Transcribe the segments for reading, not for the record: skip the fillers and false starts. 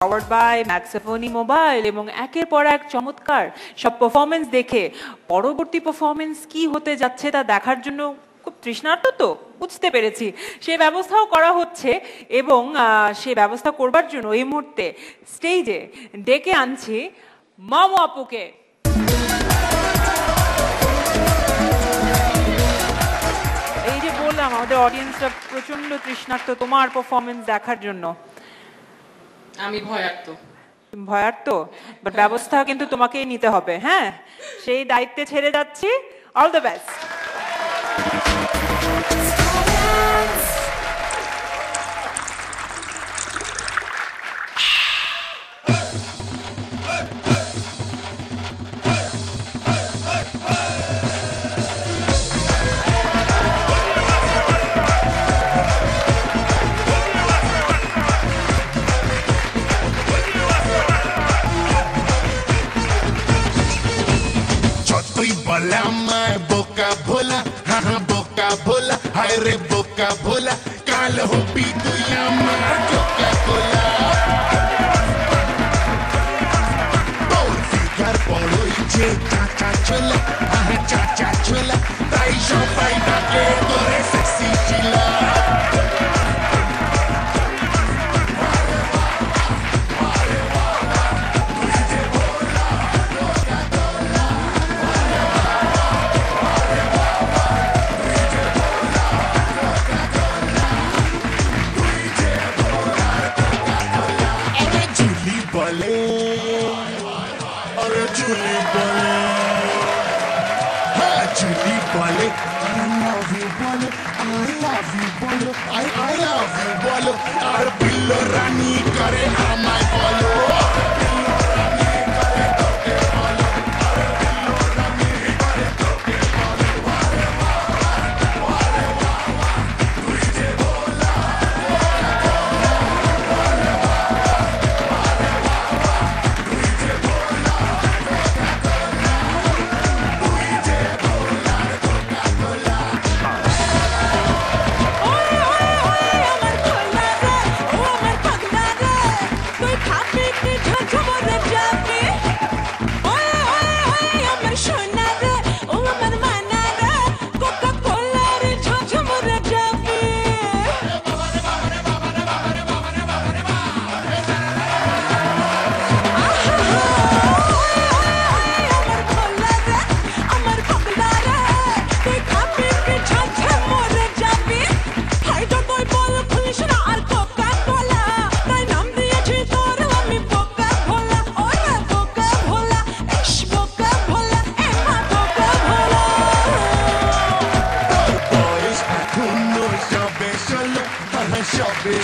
Powered by ম্যাক্সোফোনি mobile এবং একের পর এক চমৎকার সব পারফরমেন্স দেখে পরবর্তী পারফরমেন্স কি হতে যাচ্ছে তা দেখার জন্য খুব তৃষ্ণার্ত তো বুঝতে পেরেছি, সে ব্যবস্থাও করা হচ্ছে এবং সে ব্যবস্থা করবার জন্য এই মুহূর্তে স্টেজে ডেকে আনছি মামু আপুকে। এই যে বললাম আমাদের অডিয়েন্সটা প্রচন্ড তৃষ্ণার্ত তোমার পারফরমেন্স দেখার জন্য। আমি ভয়ার্ত। ভয়ার্ত, বাট ব্যবস্থা কিন্তু তোমাকেই নিতে হবে। হ্যাঁ, সেই দায়িত্বে ছেড়ে যাচ্ছি। All the best. बोका भोला, हाँ हाँ बोका भोला, हाय रे बोका भोला, काल हो पी दुनिया मार कोका कोला। बोल फिगर पड़ो इचे चाचा चला, हाँ चाचा चला, ताई शोपाई डाके तोरे sexy chilla. I love you, bolo. Our pillow rani kare amai bolo.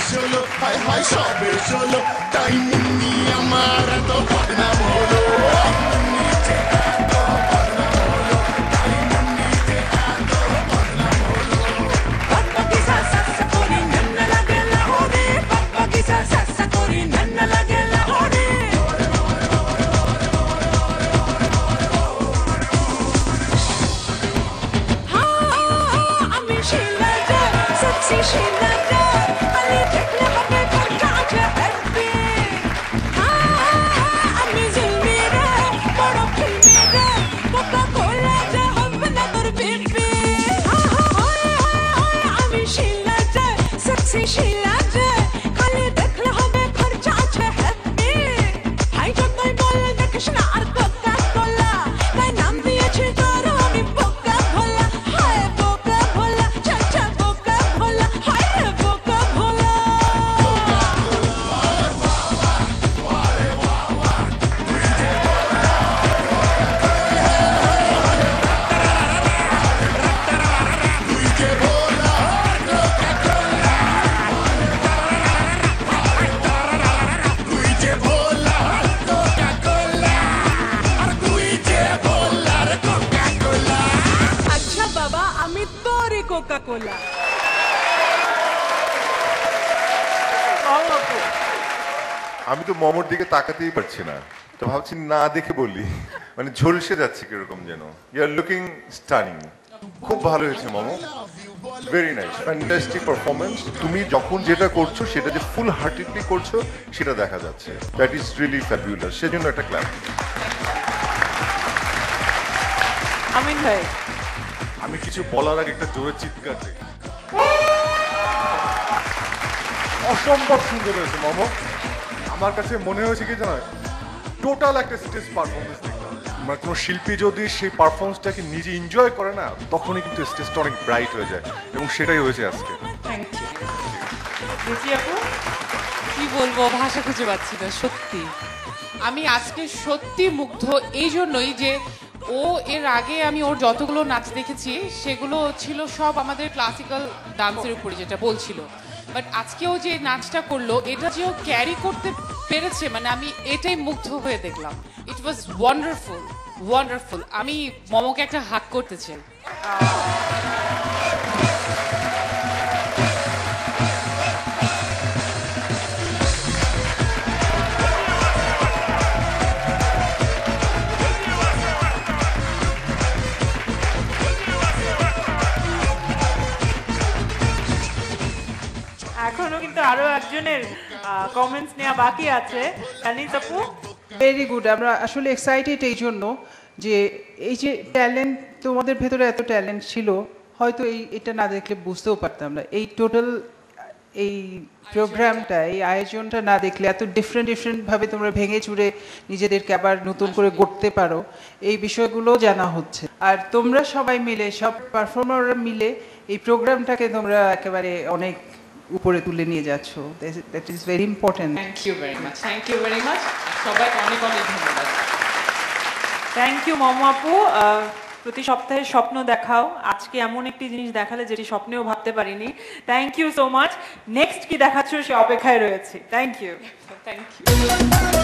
Solo, hi hi, solo, time ni amara to pagna bolo. Coca-Cola. আমি তো মমর দিকে তাকাতেই পারছি না, তো ভাবছি না দেখে বলি, মানে ঝলসে যাচ্ছে কিরকম যেন। You are looking stunning. খুব ভালো হয়েছে Momo. Very nice, fantastic performance. তুমি যখন যেটা করছো সেটা যে ফুল হার্টেডলি করছো সেটা দেখা যাচ্ছে, দ্যাট ইজ রিয়েলি ফ্যাবুলাস। সেজন্য একটা ক্লাস। আমিন ভাই, আমি কিছু বলার আগে একটা জোরে চিৎকার দিই। অসম্ভব সুন্দর হয়েছে মোমো। আমার কাছে মনে হয়েছে কি জানো, টোটাল একটা স্টেজ পারফরমেন্স দেখলাম। মানে কোনো শিল্পী যদি সেই পারফরমেন্সটাকে নিজে এনজয় করে না, তখনই কিন্তু স্টেজটা অনেক ব্রাইট হয়ে যায়, এবং সেটাই হয়েছে আজকে। Thank you. রুচি আপু, কি বলবো, ভাষা খুঁজে পাচ্ছি না সত্যি। আমি আজকে সত্যি মুগ্ধ এই জন্যই যে ও এর আগে আমি ওর যতগুলো নাচ দেখেছি সেগুলো ছিল সব আমাদের ক্লাসিক্যাল ডান্সের উপরে, যেটা বলছিল। বাট আজকেও যে নাচটা করলো, এটা যে ও ক্যারি করতে পেরেছে, মানে আমি এটাই মুগ্ধ হয়ে দেখলাম। ইট ওয়াজ ওয়ান্ডারফুল, ওয়ান্ডারফুল। আমি মমকে একটা হাত করতে চাই। এখনো কিন্তু আরো একজনের কমেন্টস নেওয়া বাকি আছে। তানিস আপু, ভেরি গুড। আমরা আসলে এক্সাইটেড এই জন্য যে এই যে ট্যালেন্ট, তোমাদের ভেতরে এত ট্যালেন্ট ছিল, হয়তো এটা না দেখলে বুঝতেও পারতাম না। এই টোটাল এই প্রোগ্রামটা, এই আয়োজনটা না দেখলে, এত ডিফারেন্টভাবে তোমরা ভেঙে চুরে নিজেদেরকে আবার নতুন করে গড়তে পারো, এই বিষয়গুলো জানা হচ্ছে। আর তোমরা সবাই মিলে, সব পারফর্মাররা মিলে এই প্রোগ্রামটাকে তোমরা একেবারে অনেক উপরে তুলে নিয়ে যাচ্ছ। That is very important. Thank you very much, thank you very much. সবাইকে অনেক অনেক ধন্যবাদ। থ্যাংক ইউ মম আপু। প্রতি সপ্তাহে স্বপ্ন দেখাও, আজকে এমন একটি জিনিস দেখালে যেটি স্বপ্নেও ভাবতে পারিনি। Thank you so much. Next কি দেখাচ্ছ সে অপেক্ষায় রয়েছে। Thank you. Thank you.